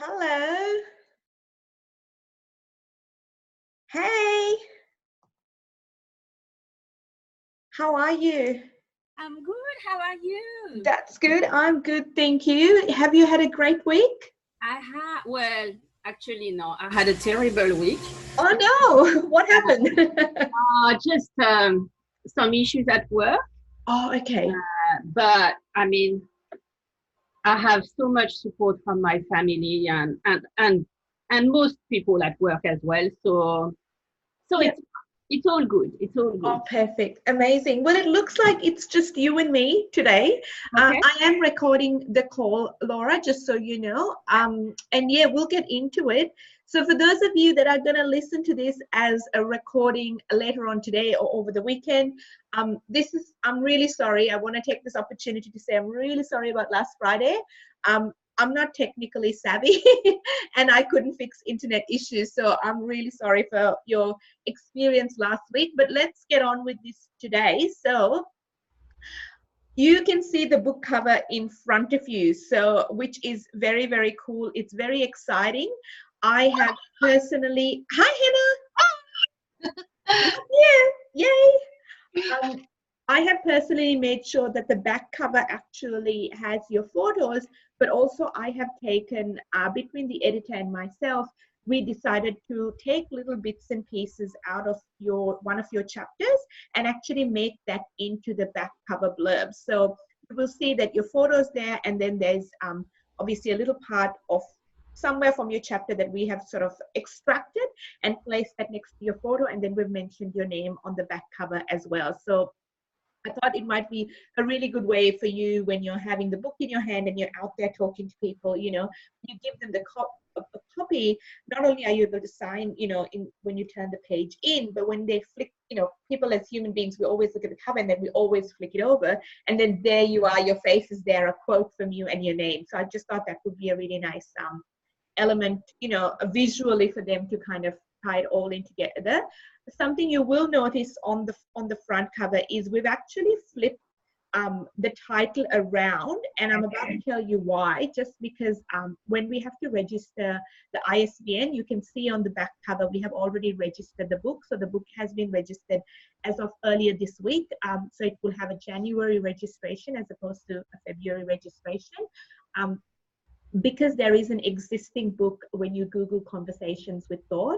Hello. Hey, how are you? I'm good. How are you? That's good. I'm good, thank you. Have you had a great week? Actually, no, I had a terrible week. Oh no, what happened? Just some issues at work. Oh, okay. But I mean, I have so much support from my family and most people at work as well. So Yeah. it's all good. It's all Oh, good. perfect. Amazing. Well, it looks like it's just you and me today. Okay. I am recording the call, Laura, just so you know. And yeah, we'll get into it. So, for those of you that are going to listen to this as a recording later on today or over the weekend, I'm really sorry. I want to take this opportunity to say I'm really sorry about last Friday. I'm not technically savvy and I couldn't fix internet issues. So, I'm really sorry for your experience last week, but let's get on with this today. So you can see the book cover in front of you, so which is very, very cool. It's very exciting. I have personally, hi Hannah, yeah, yay. I have personally made sure that the back cover actually has your photos, but also I have taken, between the editor and myself, we decided to take little bits and pieces out of one of your chapters and actually make that into the back cover blurb. So you will see that your photo's there, and then there's obviously a little part of somewhere from your chapter that we have sort of extracted and placed that next to your photo, and then we've mentioned your name on the back cover as well. So I thought it might be a really good way for you when you're having the book in your hand and you're out there talking to people, you give them a copy. Not only are you able to sign, when you turn the page in, but when they flick, people as human beings, we always look at the cover and then we always flick it over. And then there you are, your face is there, a quote from you and your name. So I just thought that would be a really nice element, visually for them to kind of tie it all in together. Something you will notice on the front cover is we've actually flipped the title around, and I'm about to tell you why. Just because when we have to register the ISBN, you can see on the back cover we have already registered the book. So the book has been registered as of earlier this week. So it will have a January registration as opposed to a February registration. Because there is an existing book when you Google Conversations with God,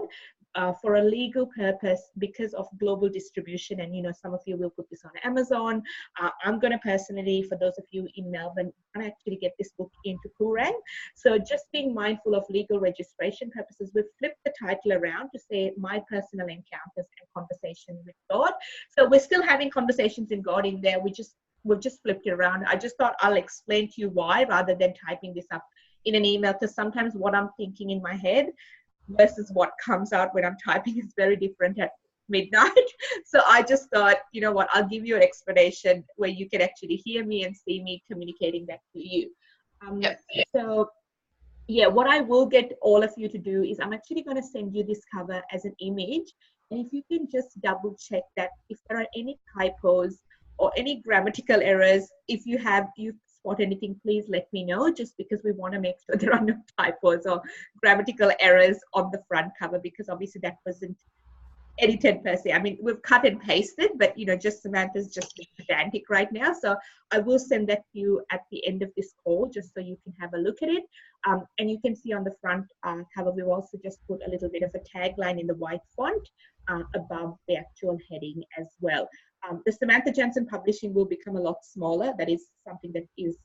for a legal purpose, because of global distribution, and some of you will put this on Amazon. I'm going to personally, for those of you in Melbourne, I'm actually get this book into Kurang. So just being mindful of legal registration purposes, we've flipped the title around to say My Personal Encounters and Conversation with God. So we're still having conversations in God in there. We've just flipped it around. I just thought I'll explain to you why rather than typing this up in an email, because sometimes what I'm thinking in my head versus what comes out when I'm typing is very different at midnight. So I just thought, you know what, I'll give you an explanation where you can actually hear me and see me communicating that to you. Yep. So yeah, what I will get all of you to do is I'm actually going to send you this cover as an image. And if you can just double check that if there are any typos or any grammatical errors, if you spot anything, please let me know, just because we want to make sure there are no typos or grammatical errors on the front cover, because obviously that wasn't edited per se. I mean, we've cut and pasted, but just Samantha's just being pedantic right now. So I will send that to you at the end of this call, just so you can have a look at it. And you can see on the front cover, we've also just put a little bit of a tagline in the white font above the actual heading as well. The Samantha Jansen Publishing will become a lot smaller. That is something that is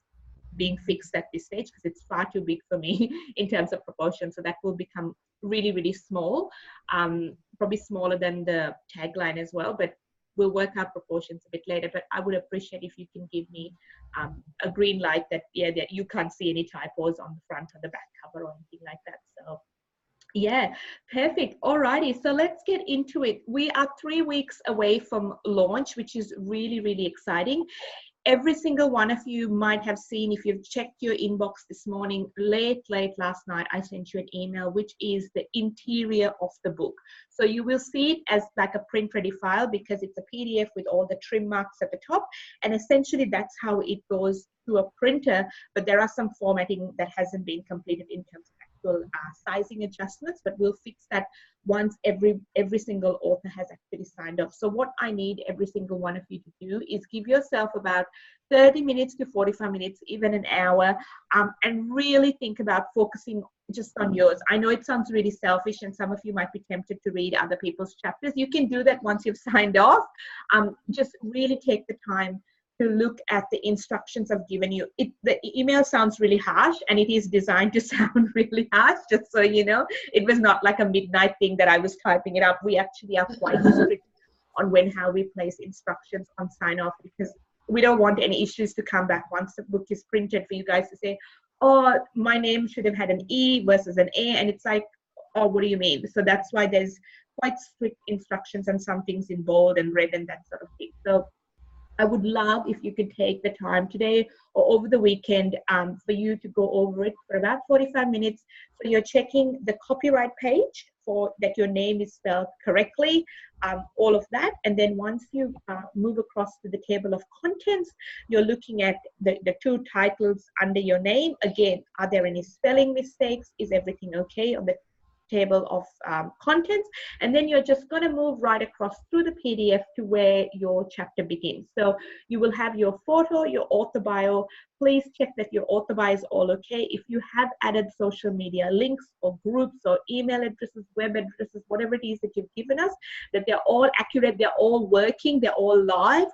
being fixed at this stage, because it's far too big for me in terms of proportion. So that will become really, really small, probably smaller than the tagline as well, but we'll work out proportions a bit later. But I would appreciate if you can give me a green light that you can't see any typos on the front or the back cover or anything like that. So yeah, perfect. Alrighty, so let's get into it. We are 3 weeks away from launch, which is really, really exciting. Every single one of you might have seen, if you've checked your inbox this morning, late last night, I sent you an email, which is the interior of the book. So you will see it as like a print ready file, because it's a PDF with all the trim marks at the top. And essentially that's how it goes to a printer, but there are some formatting that hasn't been completed in terms of little sizing adjustments, but we'll fix that once every single author has actually signed off. So what I need every single one of you to do is give yourself about 30 minutes to 45 minutes, even an hour, and really think about focusing just on yours. I know it sounds really selfish, and some of you might be tempted to read other people's chapters. You can do that once you've signed off. Just really take the time to look at the instructions I've given you. The email sounds really harsh, and it is designed to sound really harsh, just so you know. It was not like a midnight thing that I was typing it up. We actually are quite strict on how we place instructions on sign off, because we don't want any issues to come back once the book is printed for you guys to say, oh, my name should have had an E versus an A, and it's like, oh, what do you mean? So that's why there's quite strict instructions, and some things in bold and red and that sort of thing. So I would love if you could take the time today or over the weekend for you to go over it for about 45 minutes. So you're checking the copyright page for that your name is spelled correctly, all of that. And then once you move across to the table of contents, you're looking at the two titles under your name. Again, are there any spelling mistakes? Is everything okay on the table of contents? And then you're just going to move right across through the PDF to where your chapter begins. So you will have your photo, your author bio. Please check that your author bio is all okay. If you have added social media links or groups or email addresses, web addresses, whatever it is that you've given us, that they're all accurate, they're all working, they're all live.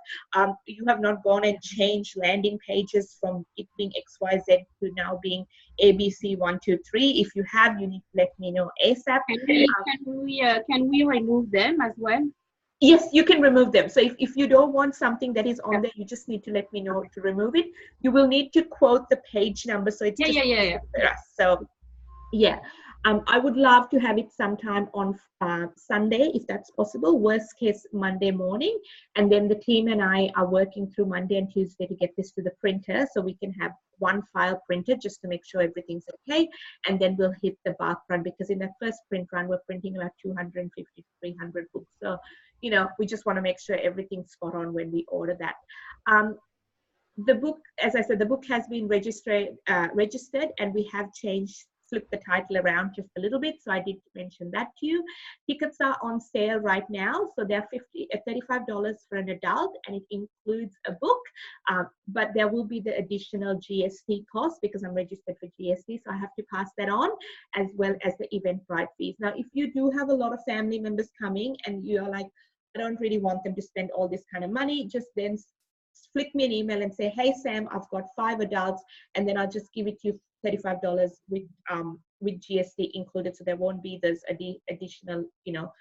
You have not gone and changed landing pages from it being XYZ to now being ABC123. If you have, you need to let me know ASAP. Can we remove them as well? Yes, you can remove them. So if you don't want something that is on there, you just need to let me know to remove it. You will need to quote the page number. So it's So yeah, I would love to have it sometime on Sunday, if that's possible. Worst case, Monday morning. And then the team and I are working through Monday and Tuesday to get this to the printer, so we can have one file printed just to make sure everything's okay. And then we'll hit the bulk run, because in that first print run, we're printing about 250 to 300 books. So, you know, we just want to make sure everything's spot on when we order that. The book, as I said, the book has been registered, and we have flipped the title around just a little bit. So I did mention that to you. Tickets are on sale right now. So they're $35 for an adult, and it includes a book. But there will be the additional GST cost, because I'm registered for GST. So I have to pass that on, as well as the Eventbrite fees. Now, if you do have a lot of family members coming and you're like, I don't really want them to spend all this kind of money, just then flick me an email and say, hey Sam, I've got 5 adults, and then I'll just give it to you $35 with GST included, so there won't be those additional, you know,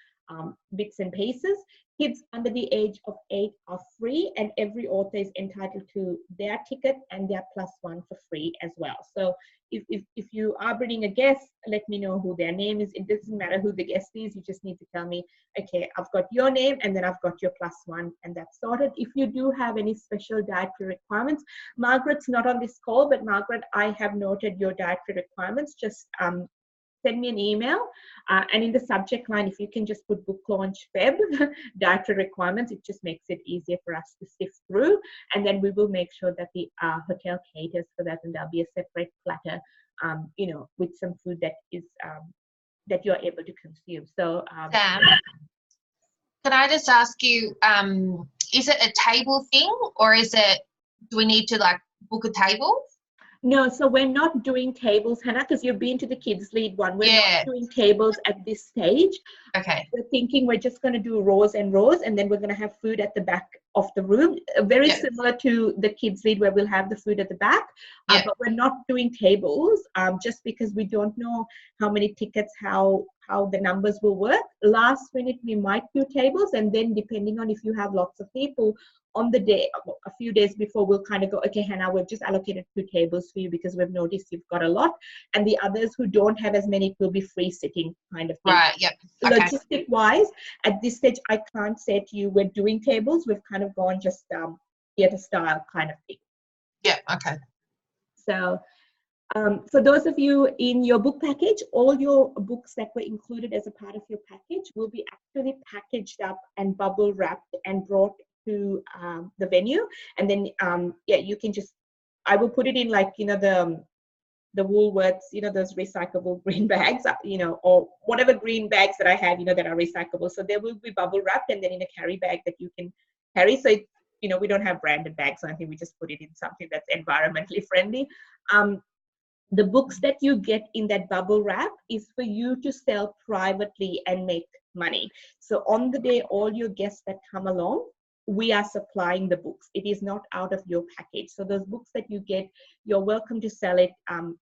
bits and pieces. Kids under the age of 8 are free, and every author is entitled to their ticket and their +1 for free as well. So if you are bringing a guest, let me know who their name is. It doesn't matter who the guest is. You just need to tell me, okay, I've got your name, and then I've got your +1, and that's sorted. If you do have any special dietary requirements, Margaret's not on this call, but Margaret, I have noted your dietary requirements. Just send me an email, and in the subject line, if you can just put book launch Feb dietary requirements, it just makes it easier for us to sift through. And then we will make sure that the hotel caters for that, and there'll be a separate platter, you know, with some food that is that you're able to consume. So Sam, can I just ask you, is it a table thing, or do we need to like book a table? No, so we're not doing tables, Hannah, because you've been to the Kids Lead one. We're not doing tables at this stage. Okay. We're thinking we're just going to do rows and rows, and then we're going to have food at the back of the room, very similar to the Kids Lead, where we'll have the food at the back. But we're not doing tables, just because we don't know how many tickets, how the numbers will work. Last minute, we might do tables, and then depending on if you have lots of people, on the day, a few days before, we'll kind of go, okay, Hannah, we've just allocated 2 tables for you because we've noticed you've got a lot. And the others who don't have as many will be free sitting kind of thing. Right, yep. Okay. Logistic wise, at this stage, I can't say to you we're doing tables. We've kind of gone just theatre style kind of thing. Yeah, okay. So for those of you in your book package, all your books that were included as a part of your package will be actually packaged up and bubble wrapped and brought to the venue. And then you can just, I will put it in, like, you know, the Woolworths, you know, those recyclable green bags, you know, or whatever green bags that I have, you know, that are recyclable. So they will be bubble wrapped and then in a carry bag that you can carry. So, you know, we don't have branded bags or anything. We just put it in something that's environmentally friendly. The books that you get in that bubble wrap is for you to sell privately and make money. So on the day, all your guests that come along, we are supplying the books. It is not out of your package. So those books that you get, you're welcome to sell it,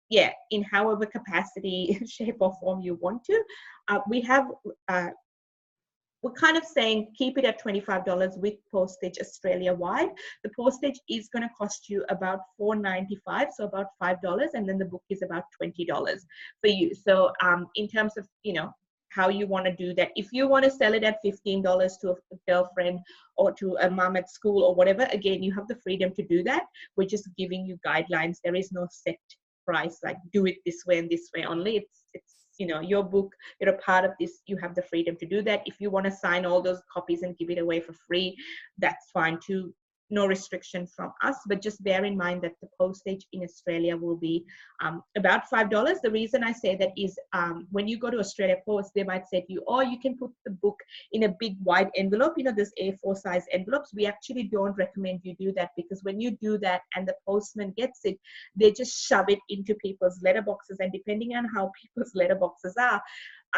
yeah, in however capacity, shape or form you want to. We have, we're kind of saying keep it at $25 with postage Australia wide. The postage is going to cost you about $4.95, so about $5, and then the book is about $20 for you. So in terms of, you know, how you want to do that, if you want to sell it at $15 to a girlfriend or to a mom at school or whatever, again, you have the freedom to do that. We're just giving you guidelines. There is no set price, like do it this way and this way only. It's you know, your book, you're a part of this, you have the freedom to do that. If you want to sign all those copies and give it away for free, that's fine too. No restriction from us, but just bear in mind that the postage in Australia will be about $5. The reason I say that is when you go to Australia Post, they might say to you, oh, you can put the book in a big wide envelope, you know, this A4 size envelopes. We actually don't recommend you do that, because when you do that and the postman gets it, they just shove it into people's letterboxes, and depending on how people's letterboxes are,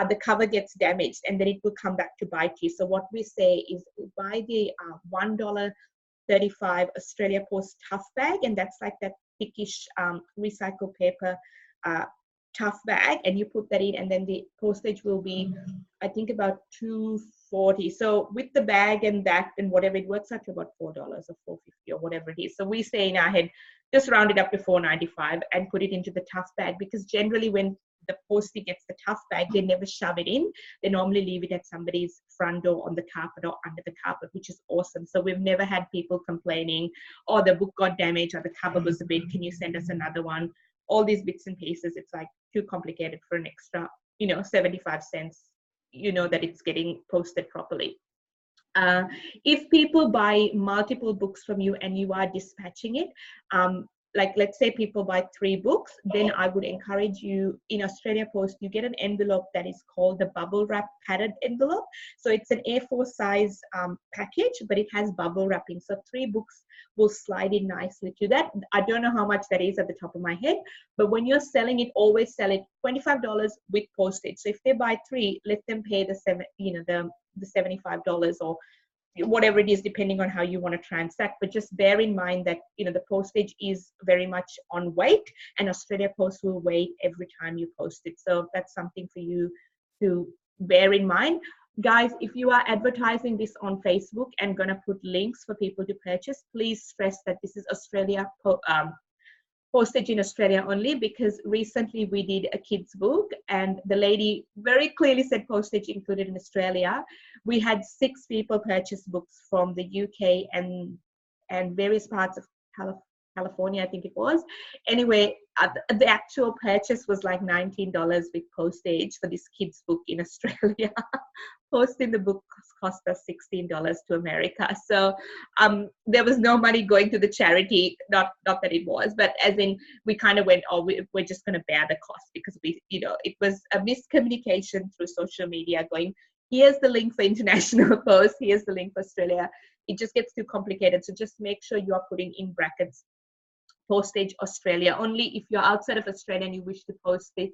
the cover gets damaged and then it will come back to bite you. So what we say is buy the $1.35 Australia Post tough bag, and that's like that thickish recycled paper tough bag, and you put that in, and then the postage will be, I think, about $2.40. So with the bag and that and whatever, it works out to about $4 or $4.50 or whatever it is. So we say in our head, just round it up to $4.95 and put it into the tough bag, because generally when the postie gets the tough bag, they never shove it in. They normally leave it at somebody's front door, on the carpet or under the carpet, which is awesome. So we've never had people complaining, oh, the book got damaged or the cover was a bit, can you send us another one? All these bits and pieces, it's like too complicated for an extra, you know, 75 cents, you know, that it's getting posted properly. If people buy multiple books from you and you are dispatching it, like let's say people buy 3 books, then I would encourage you, in Australia Post, you get an envelope that is called the bubble wrap padded envelope. So it's an A4 size package, but it has bubble wrapping. So 3 books will slide in nicely to that. I don't know how much that is at the top of my head, but when you're selling it, always sell it $25 with postage. So if they buy 3, let them pay the $75 or whatever it is, depending on how you want to transact. But just bear in mind that, you know, the postage is very much on weight, and Australia Post will weigh every time you post it. So that's something for you to bear in mind. Guys, if you are advertising this on Facebook and going to put links for people to purchase, please stress that this is postage in Australia only, because recently we did a kids book and the lady very clearly said postage included in Australia. We had 6 people purchase books from the UK and various parts of California, I think it was. Anyway, the actual purchase was like $19 with postage for this kids book in Australia. Posting the book cost us $16 to America. So there was no money going to the charity, not that it was, but as in we kind of went, oh, we're just going to bear the cost, because we, you know, it was a miscommunication through social media going, here's the link for International Post, here's the link for Australia. It just gets too complicated. So just make sure you are putting in brackets postage Australia only. If you're outside of Australia and you wish to post it,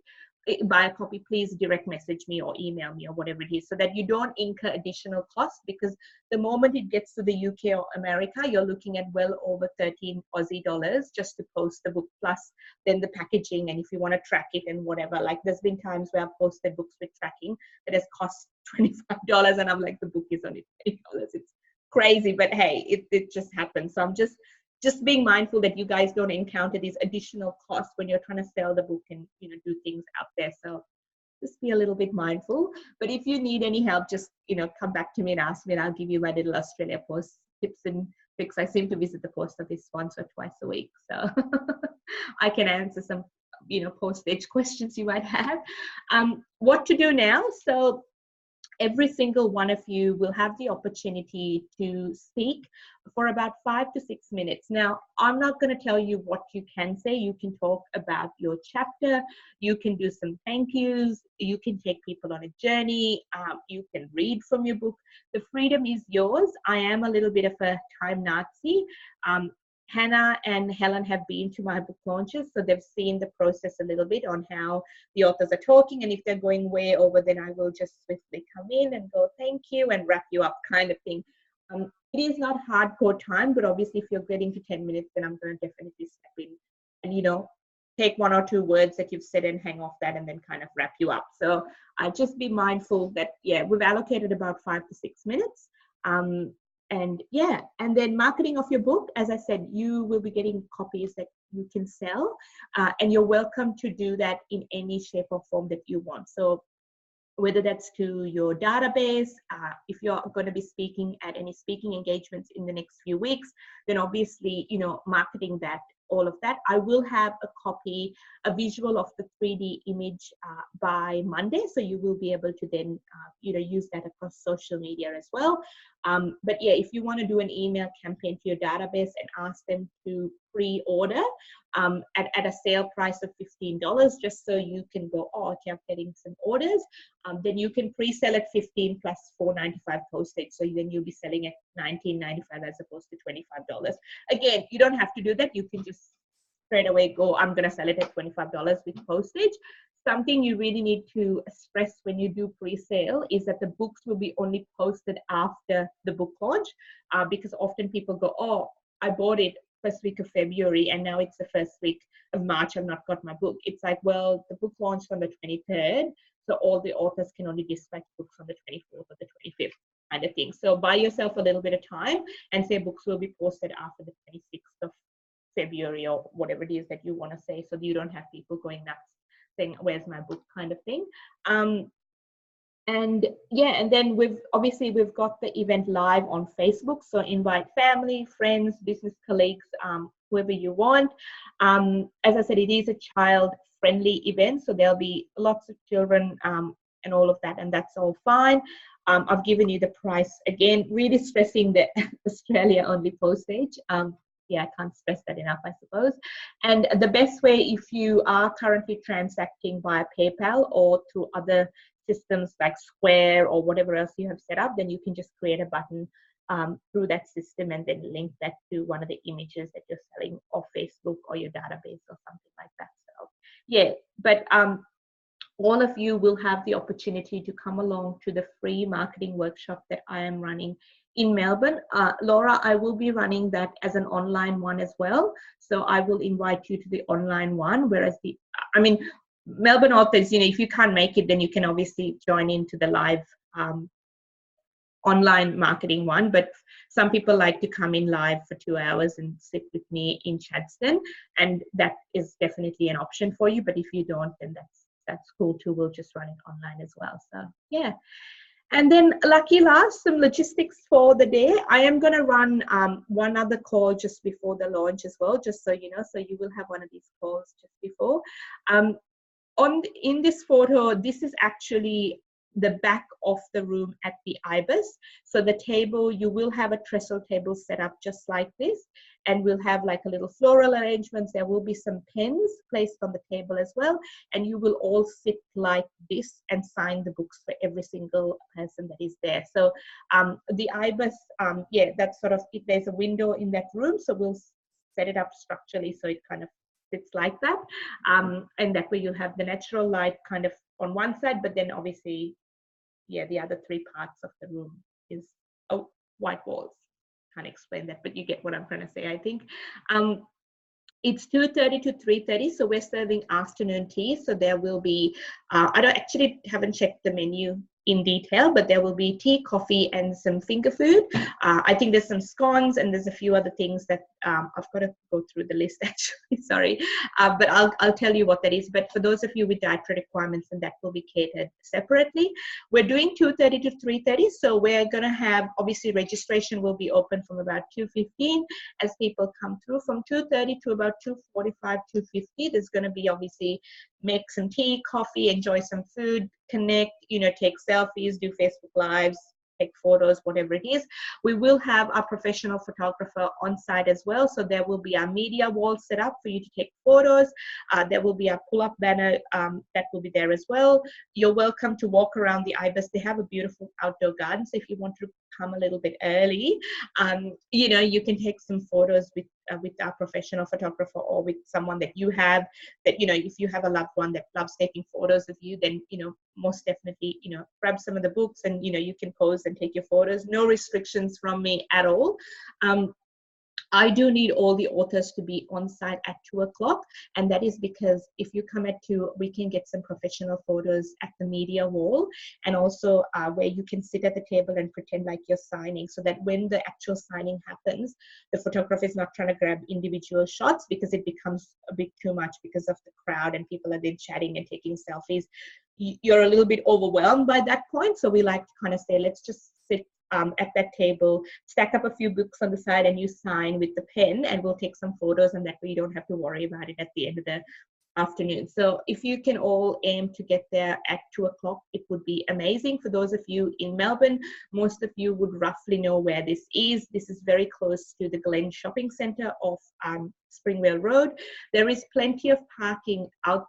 buy a copy, please direct message me or email me or whatever it is, so that you don't incur additional costs, because the moment it gets to the UK or America, you're looking at well over 13 Aussie dollars just to post the book, plus then the packaging, and if you want to track it and whatever. Like there's been times where I've posted books with tracking that has cost $25 and I'm like, the book is only $20. It's crazy, but hey, it just happens. So I'm just being mindful that you guys don't encounter these additional costs when you're trying to sell the book and, you know, do things out there. So just be a little bit mindful. But if you need any help, just, you know, come back to me and ask me, and I'll give you my little Australia Post tips and tricks. I seem to visit the post office once or twice a week, so I can answer some, you know, postage questions you might have. What to do now? So Every single one of you will have the opportunity to speak for about 5 to 6 minutes. Now, I'm not going to tell you what you can say. You can talk about your chapter. You can do some thank yous. You can take people on a journey. You can read from your book. The freedom is yours. I am a little bit of a time Nazi. Hannah and Helen have been to my book launches, so they've seen the process a little bit on how the authors are talking, and if they're going way over, then I will just swiftly come in and go thank you and wrap you up, kind of thing. It is not hardcore time, but obviously if you're getting to 10 minutes, then I'm going to definitely step in and, you know, take 1 or 2 words that you've said and hang off that and then kind of wrap you up. So just be mindful that, yeah, we've allocated about 5 to 6 minutes. And yeah, and then marketing of your book, as I said, you will be getting copies that you can sell, and you're welcome to do that in any shape or form that you want. So whether that's to your database, if you're going to be speaking at any speaking engagements in the next few weeks, then obviously, you know, marketing that, all of that. I will have a copy, a visual of the 3D image by Monday, so you will be able to then, you know, use that across social media as well. But yeah, if you want to do an email campaign to your database and ask them to pre-order at a sale price of $15, just so you can go, oh, okay, I'm getting some orders, then you can pre-sell at $15 plus $4.95 postage. So then you'll be selling at $19.95 as opposed to $25. Again, you don't have to do that. You can just straight away go, I'm going to sell it at $25 with postage. Something you really need to stress when you do pre-sale is that the books will be only posted after the book launch, because often people go, oh, I bought it first week of February and now it's the first week of March, I've not got my book. It's like, well, the book launched on the 23rd, so all the authors can only dispatch books on the 24th or the 25th, kind of thing. So buy yourself a little bit of time and say books will be posted after the 26th of February or whatever it is that you want to say, so that you don't have people going nuts saying, where's my book, kind of thing. And yeah, and then we've got the event live on Facebook, so invite family, friends, business colleagues, whoever you want. As I said, it is a child friendly event, so there'll be lots of children and all of that, and that's all fine. I've given you the price again, really stressing the Australia only postage. Yeah, I can't stress that enough, I suppose. And the best way, if you are currently transacting via PayPal or through other systems like Square or whatever else you have set up, then you can just create a button through that system and then link that to one of the images that you're selling off Facebook or your database or something like that. So yeah, but all of you will have the opportunity to come along to the free marketing workshop that I am running in Melbourne. Laura, I will be running that as an online one as well. So I will invite you to the online one, whereas Melbourne authors, you know, if you can't make it, then you can obviously join into the live online marketing one. But some people like to come in live for 2 hours and sit with me in Chadstone, and that is definitely an option for you. But if you don't, then that's cool too. We'll just run it online as well. So yeah. And then lucky last, some logistics for the day. I am going to run one other call just before the launch as well, just so you know. So you will have one of these calls just before. In this photo, this is actually the back of the room at the Ibis. So the table, you will have a trestle table set up just like this, and we'll have like a little floral arrangements. There will be some pens placed on the table as well, and you will all sit like this and sign the books for every single person that is there. So the Ibis, yeah, that's sort of, there's a window in that room, so we'll set it up structurally so it kind of sits like that, and that way you'll have the natural light kind of on one side, but then obviously, yeah, the other 3 parts of the room is white walls. Can't explain that, but you get what I'm trying to say, I think. It's 2:30 to 3:30, so we're serving afternoon tea. So there will be, haven't checked the menu in detail, but there will be tea, coffee, and some finger food. I think there's some scones and there's a few other things that I've got to go through the list actually, sorry. But I'll tell you what that is. But for those of you with dietary requirements, then that will be catered separately. We're doing 2:30 to 3:30, so we're gonna have, obviously registration will be open from about 2:15 as people come through. From 2:30 to about 2:45, 2:50, there's gonna be obviously make some tea, coffee, enjoy some food, connect, take selfies, do Facebook Lives, take photos, whatever it is. We will have a professional photographer on site as well. So there will be a media wall set up for you to take photos. There will be a pull-up banner that will be there as well. You're welcome to walk around the IBIS. They have a beautiful outdoor garden. So if you want to come a little bit early, you can take some photos with our professional photographer or with someone that you have, that, if you have a loved one that loves taking photos of you, then, most definitely, grab some of the books and, you can pose and take your photos. No restrictions from me at all. I do need all the authors to be on site at 2 o'clock. And that is because if you come at 2, we can get some professional photos at the media wall, and also where you can sit at the table and pretend like you're signing, so that when the actual signing happens, the photographer is not trying to grab individual shots, because it becomes a bit too much because of the crowd and people are then chatting and taking selfies. You're a little bit overwhelmed by that point. So we like to kind of say, let's just sit at that table, stack up a few books on the side, and you sign with the pen, and we'll take some photos, and that way you don't have to worry about it at the end of the afternoon. So if you can all aim to get there at 2 o'clock, it would be amazing. For those of you in Melbourne, most of you would roughly know where this is. This is very close to the Glen Shopping Centre off Springvale Road. There is plenty of parking out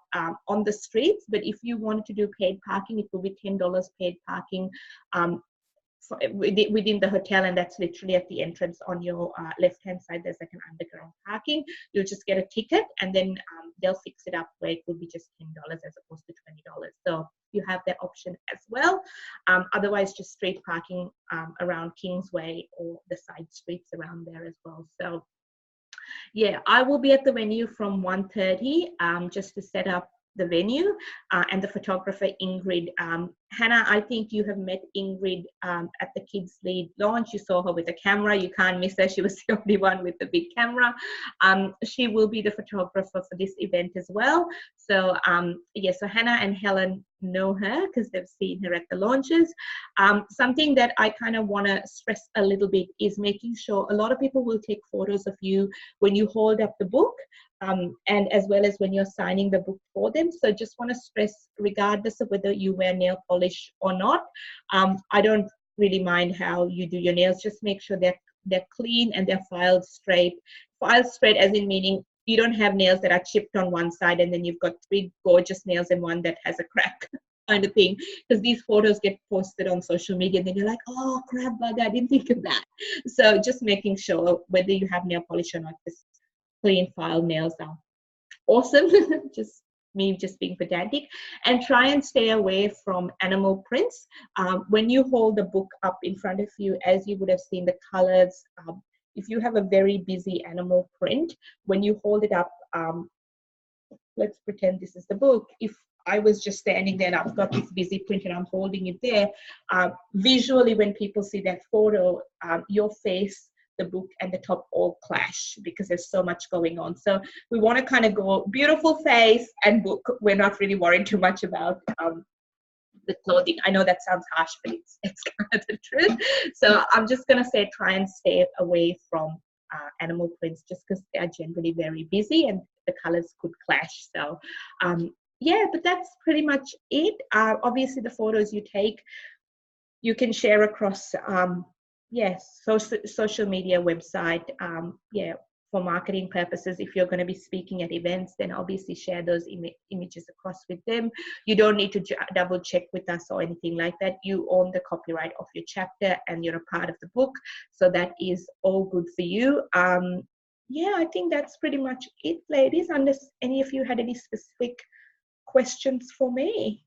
on the streets, but if you wanted to do paid parking, it will be $10 paid parking within the hotel, and that's literally at the entrance on your left hand side. There's like an underground parking. You'll just get a ticket, and then they'll fix it up where it will be just $10 as opposed to $20. So you have that option as well. Otherwise, just street parking around Kingsway or the side streets around there as well. So yeah, I will be at the venue from 1:30 just to set up the venue, and the photographer Ingrid. Hannah, I think you have met Ingrid at the Kids Lead launch. You saw her with a camera. You can't miss her. She was the only one with the big camera. She will be the photographer for this event as well. So yeah, so Hannah and Helen know her because they've seen her at the launches. Something that I kind of want to stress a little bit is making sure a lot of people will take photos of you when you hold up the book, and as well as when you're signing the book for them. So just want to stress, regardless of whether you wear nail polish or not, I don't really mind how you do your nails. Just make sure they're clean and they're filed straight. Filed straight as in meaning you don't have nails that are chipped on one side and then you've got 3 gorgeous nails and one that has a crack kind of thing, because these photos get posted on social media and then you're like, oh crap bugger, I didn't think of that. So just making sure whether you have nail polish or not, this clean file nails are awesome. Just being pedantic. And try and stay away from animal prints. When you hold the book up in front of you, as you would have seen the colors, if you have a very busy animal print, when you hold it up, let's pretend this is the book. If I was just standing there and I've got this busy print and I'm holding it there, visually when people see that photo, your face, the book and the top all clash because there's so much going on. So we want to kind of go beautiful face and book. We're not really worried too much about the clothing. I know that sounds harsh, but it's kind of the truth. So I'm just going to say try and stay away from animal prints, just because they are generally very busy and the colors could clash. So yeah, but that's pretty much it. Obviously the photos you take, you can share across yes, social media, website, yeah, for marketing purposes. If you're going to be speaking at events, then obviously share those images across with them. You don't need to double check with us or anything like that. You own the copyright of your chapter and you're a part of the book. So that is all good for you. Yeah, I think that's pretty much it, ladies, unless any of you had any specific questions for me.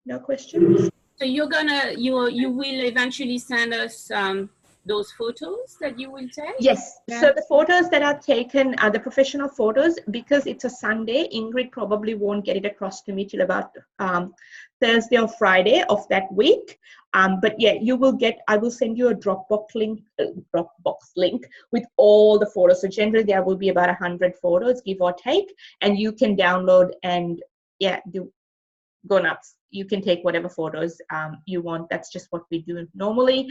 No questions? So you will eventually send us those photos that you will take? Yes. Yeah. So the photos that are taken are the professional photos. Because it's a Sunday, Ingrid probably won't get it across to me till about Thursday or Friday of that week. But yeah, you will get, I will send you a Dropbox link with all the photos. So generally there will be about 100 photos, give or take, and you can download and yeah, go nuts. You can take whatever photos you want. That's just what we do normally.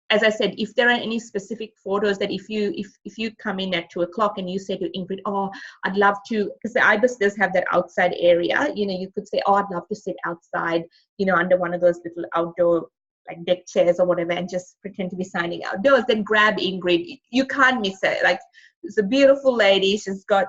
as I said, if there are any specific photos that if you come in at 2 o'clock and you say to Ingrid, oh, I'd love to, because the IBIS does have that outside area, you know, you could say, oh, I'd love to sit outside, you know, under one of those little outdoor like deck chairs or whatever, and just pretend to be signing outdoors. Then grab Ingrid. You can't miss her. Like, it's a beautiful lady. She's got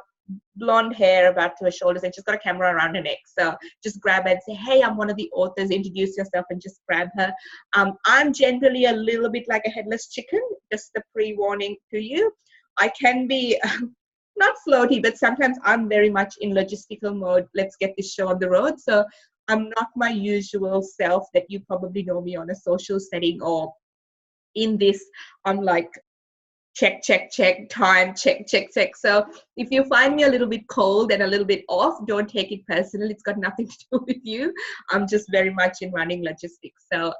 blonde hair about to her shoulders, and she's got a camera around her neck. So just grab her and say, hey, I'm one of the authors. Introduce yourself and just grab her. I'm generally a little bit like a headless chicken, just a pre-warning to you. I can be not floaty, but sometimes I'm very much in logistical mode. Let's get this show on the road. So I'm not my usual self that you probably know me on a social setting, or in this, I'm like, check, time, check. So if you find me a little bit cold and a little bit off, don't take it personally. It's got nothing to do with you. I'm just very much in running logistics. So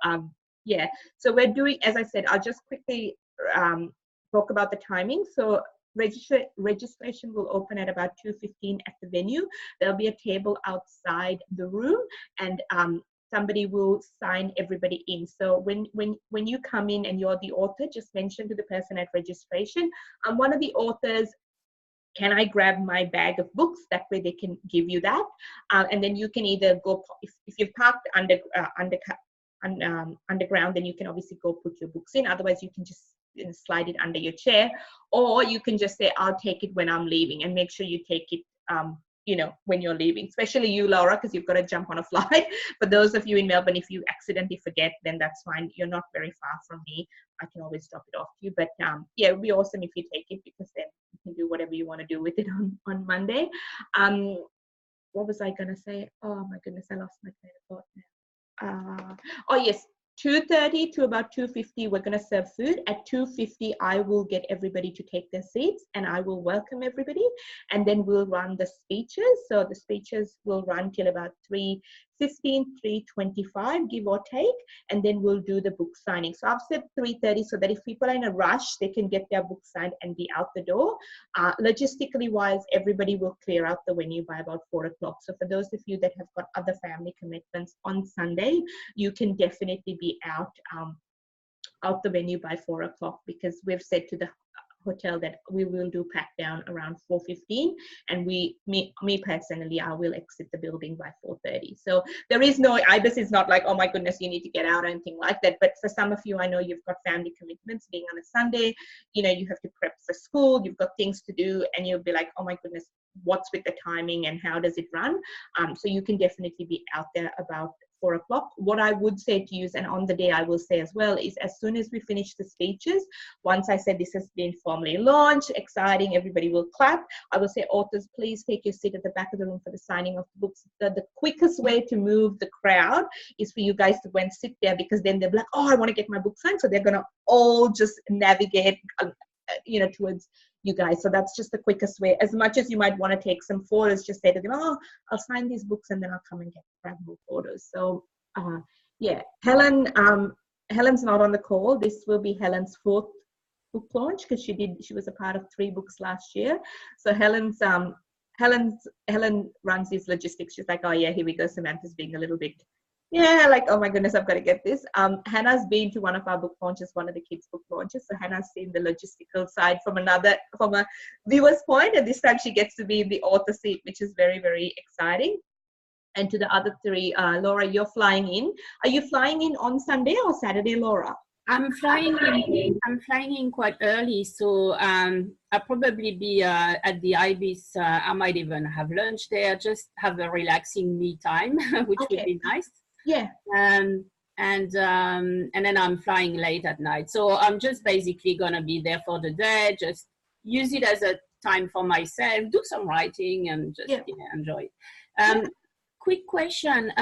yeah, so we're doing, as I said, I'll just quickly talk about the timing. So registration will open at about 2:15 at the venue. There'll be a table outside the room, and somebody will sign everybody in. So when you come in and you're the author, just mention to the person at registration, I'm one of the authors, can I grab my bag of books? That way they can give you that. And then you can either go, if you've parked underground, then you can obviously go put your books in. Otherwise, you can just slide it under your chair, or you can just say, I'll take it when I'm leaving, and make sure you take it you know, when you're leaving, especially you, Laura, because you've got to jump on a flight. For those of you in Melbourne, if you accidentally forget, then that's fine. You're not very far from me. I can always drop it off to you. But yeah, it would be awesome if you take it, because then you can do whatever you want to do with it on Monday. What was I going to say? Oh my goodness, I lost my train of thought now. Oh yes, 2:30 to about 2:50, we're going to serve food. At 2:50, I will get everybody to take their seats, and I will welcome everybody, and then we'll run the speeches. So the speeches will run till about 3:15, 3:25, give or take, and then we'll do the book signing. So I've said 3:30 so that if people are in a rush, they can get their book signed and be out the door. Logistically wise, everybody will clear out the venue by about 4 o'clock. So for those of you that have got other family commitments on Sunday, you can definitely be out the venue by 4 o'clock, because we've said to the hotel that we will do pack down around 4:15, and me personally, I will exit the building by 4:30. So there is no, IBIS is not like, oh my goodness, you need to get out or anything like that. But for some of you, I know you've got family commitments being on a Sunday, you know, you have to prep for school, you've got things to do, and you'll be like, oh my goodness, what's with the timing and how does it run? So you can definitely be out there about 4 o'clock. What I would say to you, and on the day I will say as well, is as soon as we finish the speeches, once I said this has been formally launched, exciting, everybody will clap, I will say, authors, please take your seat at the back of the room for the signing of the books. The quickest way to move the crowd is for you guys to go and sit there, because then they'll be like, oh, I want to get my book signed. So they're going to all just navigate, you know, towards you guys. So that's just the quickest way. As much as you might want to take some photos, just say to them, oh, I'll sign these books and then I'll come and grab more photos. So yeah, Helen's not on the call. This will be Helen's 4th book launch, because she was a part of 3 books last year. So Helen runs these logistics. She's like, oh yeah, here we go. Samantha's being a little bit, yeah, like, oh my goodness, I've got to get this. Hannah's been to one of our book launches, one of the kids' book launches. So Hannah's seen the logistical side from a viewer's point, and this time she gets to be in the author seat, which is very, very exciting. And to the other 3, Laura, you're flying in. Are you flying in on Sunday or Saturday, Laura? I'm flying in quite early, so I'll probably be at the IBIS. I might even have lunch there, just have a relaxing me time, which would be nice. Yeah. And then I'm flying late at night. So I'm just basically going to be there for the day, just use it as a time for myself, do some writing, and just enjoy it. Quick question,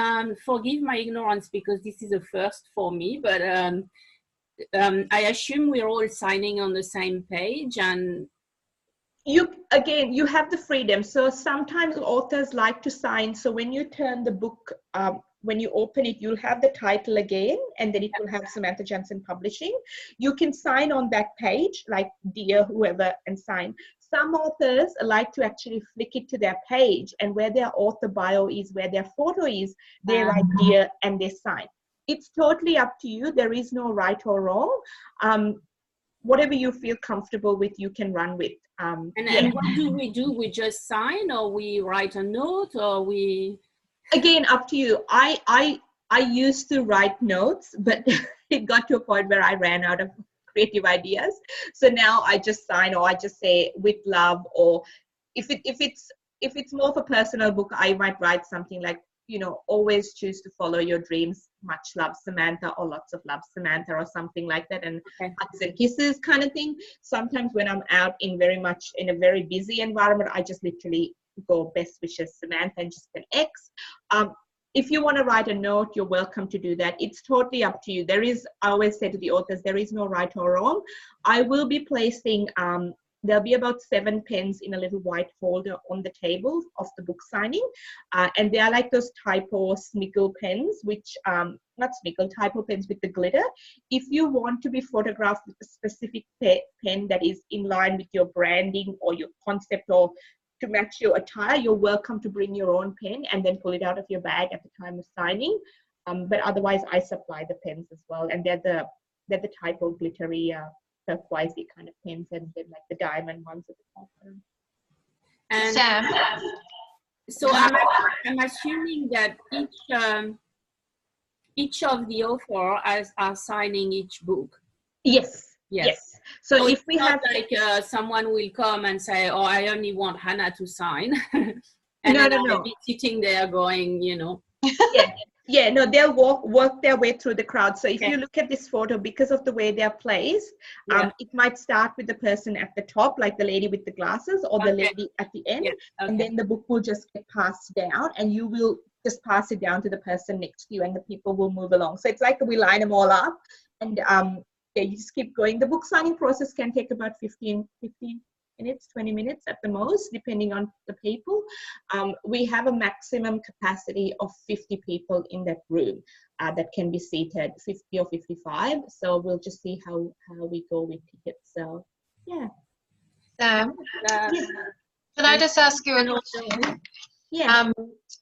forgive my ignorance because this is a first for me, but I assume we're all signing on the same page, and you have the freedom. So sometimes authors like to sign. So when you turn the book, when you open it, you'll have the title again, and then it will have Samantha Jansen Publishing. You can sign on that page, like dear whoever, and sign. Some authors like to actually flick it to their page, and where their author bio is, where their photo is, they write dear and they sign. It's totally up to you. There is no right or wrong. Whatever you feel comfortable with, you can run with. And what do? We just sign, or we write a note, or we? Again, up to you. I used to write notes, but it got to a point where I ran out of creative ideas. So now I just sign, or I just say with love, or if it's more of a personal book, I might write something like, always choose to follow your dreams. Much love, Samantha, or lots of love, Samantha, or something like that, and hugs and kisses kind of thing. Sometimes when I'm out in a very busy environment, I just literally go best wishes, Samantha, and just an X. If you want to write a note, you're welcome to do that. It's totally up to you. I always say to the authors, there is no right or wrong. I will be placing, there'll be about 7 pens in a little white folder on the table of the book signing. And they are like those typo smiggle pens, which, not smiggle, typo pens with the glitter. If you want to be photographed with a specific pen that is in line with your branding or your concept, or to match your attire, you're welcome to bring your own pen and then pull it out of your bag at the time of signing. But otherwise, I supply the pens as well. And they're the typo glittery, turquoisey kind of pens, and then like the diamond ones at the top. And Sam, so I'm assuming that each of the authors are signing each book. Yes. Yes. So if we have like someone will come and say, "Oh, I only want Hannah to sign," and no. Be sitting there going, No, they'll work their way through the crowd. So if you look at this photo, because of the way they're placed, it might start with the person at the top, like the lady with the glasses, or the lady at the end, and then the book will just get passed down, and you will just pass it down to the person next to you, and the people will move along. So it's like we line them all up, and you just keep going. The book signing process can take about 15 minutes, 20 minutes at the most, depending on the people. We have a maximum capacity of 50 people in that room that can be seated, 50 or 55. So we'll just see how we go with tickets. So, yeah. Sam, can I just ask you a question? Yeah.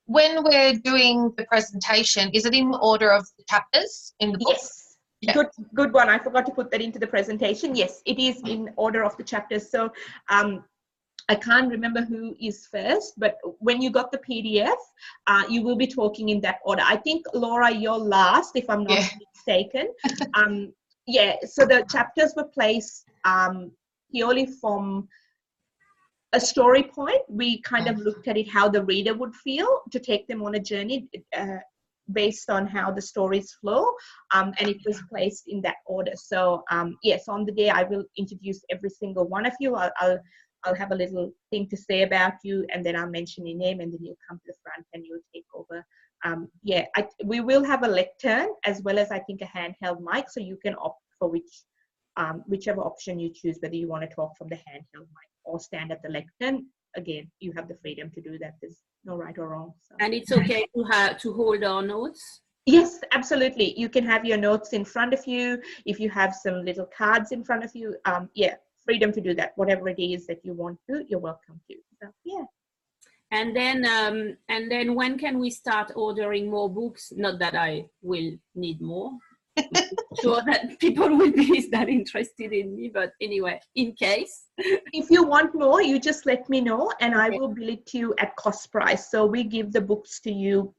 When we're doing the presentation, is it in order of the chapters in the book? Yes. Yeah. Good one. I forgot to put that into the presentation. Yes, it is in order of the chapters. So I can't remember who is first, but when you got the PDF, you will be talking in that order. I think, Laura, you're last, if I'm not mistaken. So the chapters were placed purely from a story point. We kind of looked at it how the reader would feel, to take them on a journey based on how the stories flow, and it was placed in that order. So yes, on the day I will introduce every single one of you. I'll have a little thing to say about you, and then I'll mention your name, and then you'll come to the front and you'll take over. We will have a lectern as well as, I think, a handheld mic, so you can opt for whichever option you choose, whether you want to talk from the handheld mic or stand at the lectern. Again, you have the freedom to do that. There's no right or wrong. So. And it's okay to hold our notes? Yes, absolutely. You can have your notes in front of you. If you have some little cards in front of you, freedom to do that. Whatever it is that you want to, you're welcome to. So, yeah. And then when can we start ordering more books? Not that I will need more. I'm sure that people will be that interested in me, but anyway, in case. If you want more, you just let me know, and I will bill it to you at cost price. So we give the books to you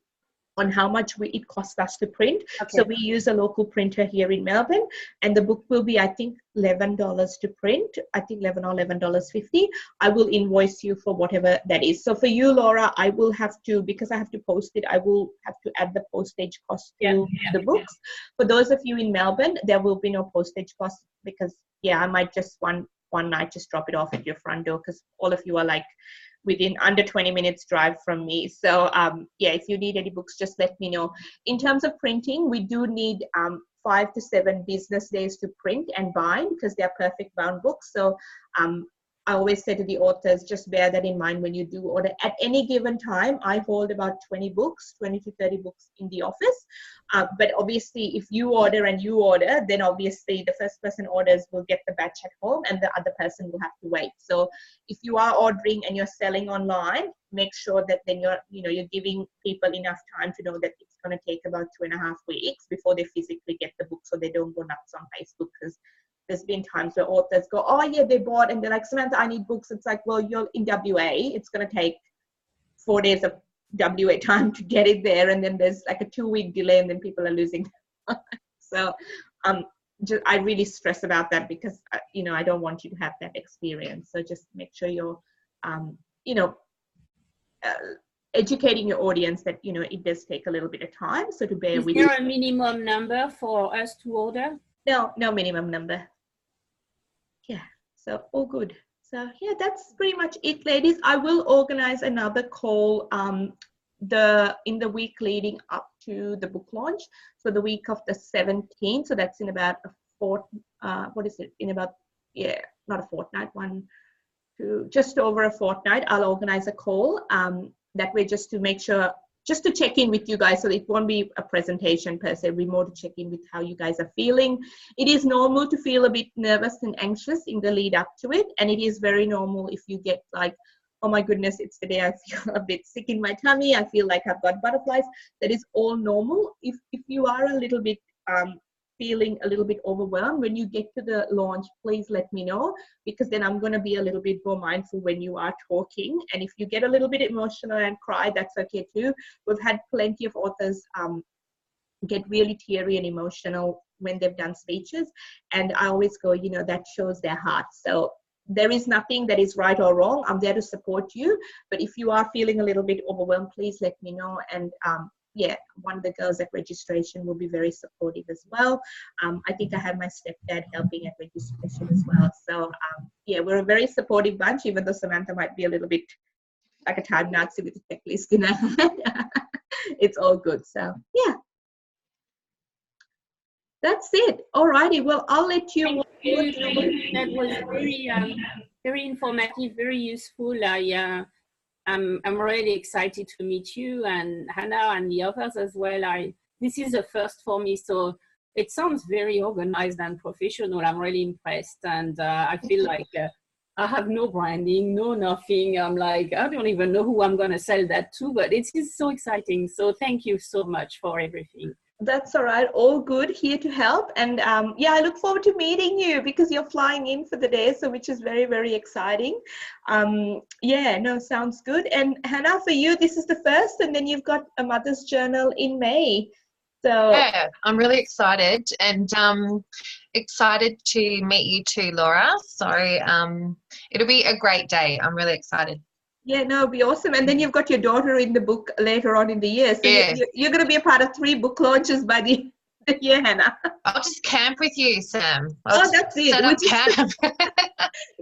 on how much it costs us to print. So we use a local printer here in Melbourne, and the book will be, I think, $11 to print. I think $11 or $11.50. I will invoice you for whatever that is. So for you, Laura, I will have to, because I have to post it, I will have to add the postage cost to the books. For those of you in Melbourne, there will be no postage cost, because I might just one night just drop it off at your front door, because all of you are like within under 20 minutes drive from me. So if you need any books, just let me know. In terms of printing, we do need 5 to 7 business days to print and bind, because they're perfect bound books. So I always say to the authors, just bear that in mind when you do order. At any given time, I hold about 20 to 30 books in the office. But obviously, if you order and you order, then obviously the first person orders will get the batch at home, and the other person will have to wait. So if you are ordering and you're selling online, make sure that then you're giving people enough time to know that it's going to take about 2.5 weeks before they physically get the book, so they don't go nuts on Facebook, because there's been times where authors go, oh yeah, they bought, and they're like, Samantha, I need books. It's like, well, you're in WA. It's going to take 4 days of WA time to get it there, and then there's like a 2-week delay, and then people are losing. So I really stress about that, because I don't want you to have that experience. So just make sure you're educating your audience that it does take a little bit of time, so to bear with. Is there a minimum number for us to order? No minimum number. Yeah, so all good. So yeah, that's pretty much it, ladies. I will organize another call in the week leading up to the book launch. So the week of the 17th. So that's in about a not a fortnight, just over a fortnight. I'll organize a call. That way, just to make sure, just to check in with you guys. So it won't be a presentation per se, it'll be more to check in with how you guys are feeling. It is normal to feel a bit nervous and anxious in the lead up to it. And it is very normal if you get like, oh my goodness, it's the day I feel a bit sick in my tummy, I feel like I've got butterflies. That is all normal. If you are a little bit feeling a little bit overwhelmed, when you get to the launch, please let me know, because then I'm going to be a little bit more mindful when you are talking. And if you get a little bit emotional and cry, that's okay too. We've had plenty of authors get really teary and emotional when they've done speeches, and I always go, that shows their heart. So there is nothing that is right or wrong. I'm there to support you. But if you are feeling a little bit overwhelmed, please let me know. And yeah, one of the girls at registration will be very supportive as well. I think I have my stepdad helping at registration as well. So yeah, we're a very supportive bunch, even though Samantha might be a little bit like a time Nazi with a checklist in her head. It's all good. So yeah, that's it. Alrighty, well, I'll let you. That was very informative, very useful. I'm really excited to meet you and Hannah and the others as well. This is the first for me, so it sounds very organized and professional. I'm really impressed, and I feel like I have no branding, no nothing. I'm like, I don't even know who I'm going to sell that to, but it is so exciting. So thank you so much for everything. That's all right. All good. Here to help. And yeah, I look forward to meeting you, because you're flying in for the day, so which is very, very exciting. Yeah, no, sounds good. And Hannah, for you, this is the first, and then you've got a Mother's Journal in May. So yeah, I'm really excited, and excited to meet you too, Laura. So it'll be a great day. I'm really excited. Yeah, no, it'll be awesome. And then you've got your daughter in the book later on in the year. So yeah. you're going to be a part of 3 book launches by the year, Hannah. I'll just camp with you, Sam. That's it. Set up camp.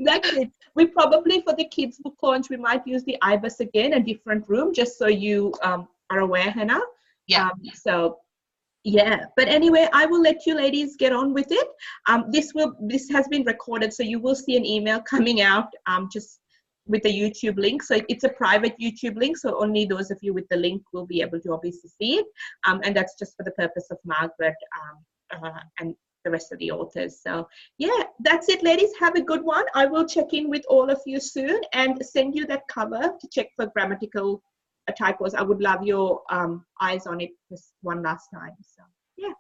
That's it. We probably, for the kids' book launch, we might use the Ibis again, a different room, just so you are aware, Hannah. Yeah. So yeah, but anyway, I will let you ladies get on with it. This has been recorded, so you will see an email coming out just with the YouTube link. So it's a private YouTube link, so only those of you with the link will be able to obviously see it. And that's just for the purpose of Margaret and the rest of the authors. So yeah, that's it, ladies. Have a good one. I will check in with all of you soon and send you that cover to check for grammatical typos. I would love your eyes on it just one last time. So yeah.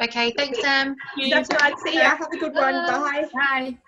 Okay, thanks, Sam. That's right. See ya. Have a good one. Bye. Bye.